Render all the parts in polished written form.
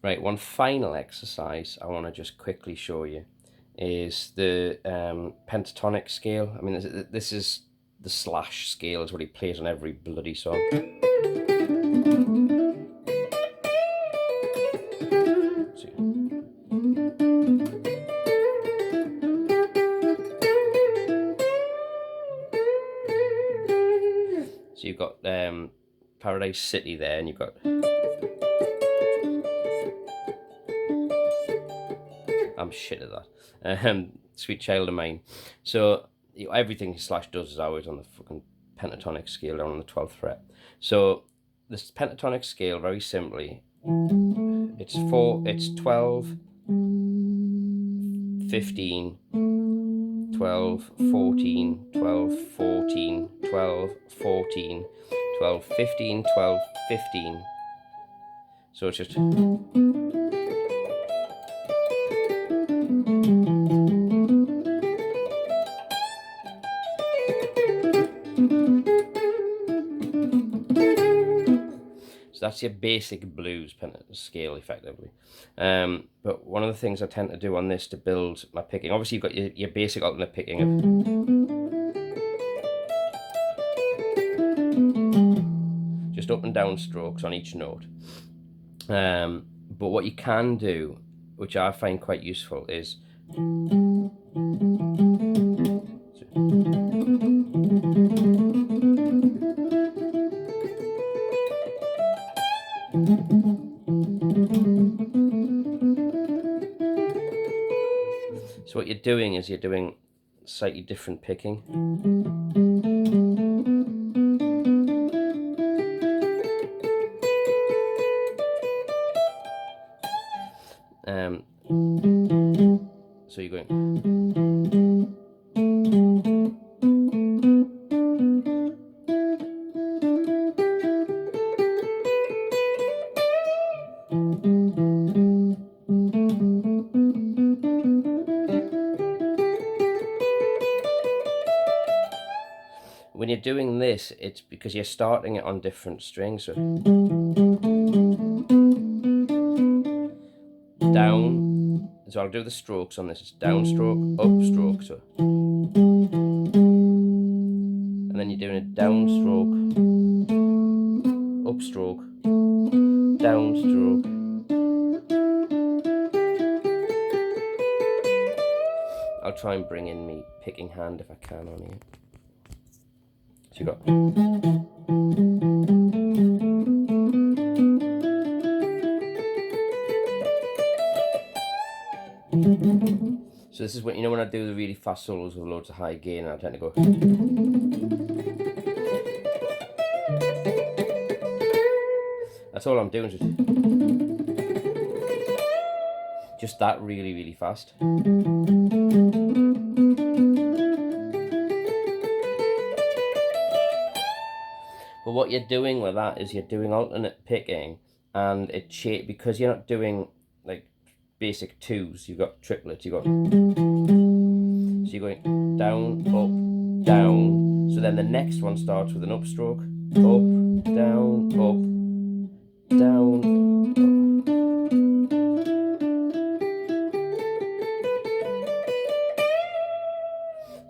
Right, one final exercise I want to just quickly show you is the pentatonic scale. I mean, this is the slash scale, is what he plays on every bloody song. So you've got Paradise City there, and you've got... I'm shit at that. Sweet Child of Mine. So everything Slash does is always on the fucking pentatonic scale down on the 12th fret. So this pentatonic scale, very simply, it's 12, 15, 12, 14, 12, 14, 12, 14, 12, 15, 12, 15. So it's just... So that's your basic blues scale, effectively. But one of the things I tend to do on this to build my picking, obviously you've got your basic alternate picking of just up and down strokes on each note. But what you can do, which I find quite useful, is so what you're doing is you're doing slightly different picking. So you're going... When you're doing this, it's because you're starting it on different strings. So down. So I'll do the strokes on this. It's down stroke, up stroke. So, and then you're doing a down stroke, up stroke, down stroke. I'll try and bring in me picking hand if I can on here. So you got... So this is when, you know, when I do the really fast solos with loads of high gain, I tend to go... That's all I'm doing, just that really, really fast. But what you're doing with that is you're doing alternate picking, and because you're not doing like basic twos, you've got triplets, so you're going down, up, down. So then the next one starts with an upstroke, up, down, up, down, up.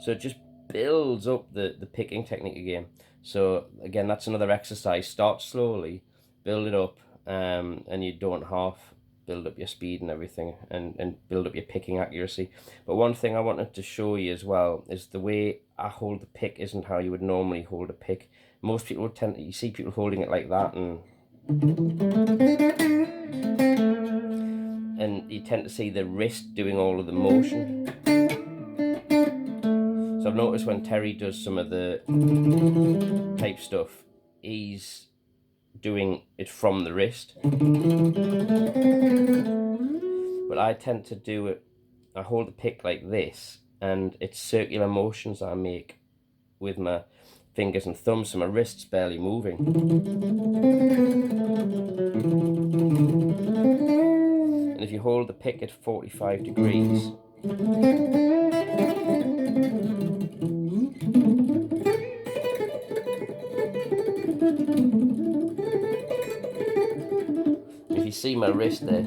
So it just builds up the picking technique again. So again, that's another exercise. Start slowly, build it up, and you don't half build up your speed and everything, and build up your picking accuracy. But one thing I wanted to show you as well is the way I hold the pick isn't how you would normally hold a pick. Most people tend to, you see people holding it like that, and you tend to see the wrist doing all of the motion. So I've noticed when Terry does some of the type stuff, he's doing it from the wrist. But I tend to do it, I hold the pick like this, and it's circular motions I make with my fingers and thumbs, so my wrist's barely moving. And if you hold the pick at 45 degrees, see my wrist there.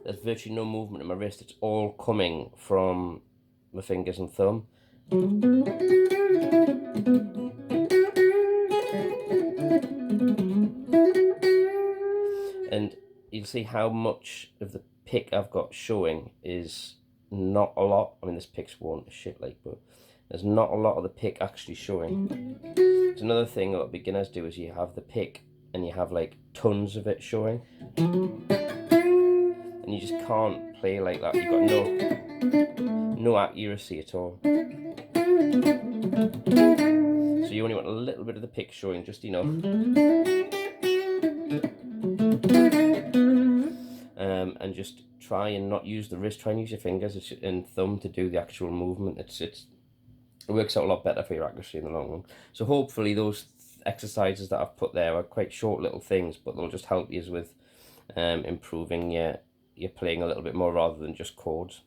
There's virtually no movement in my wrist. It's all coming from my fingers and thumb. And you'll see how much of the pick I've got showing is not a lot. I mean, this pick's worn to shit, like, but there's not a lot of the pick actually showing. It's another thing that beginners do is you have the pick and you have like tons of it showing, and you just can't play like that. You've got no accuracy at all. So you only want a little bit of the pick showing, just enough. And just try and not use the wrist. Try and use your fingers and thumb to do the actual movement. It works out a lot better for your accuracy in the long run. So hopefully those exercises that I've put there are quite short little things, but they'll just help you with improving your playing a little bit more rather than just chords.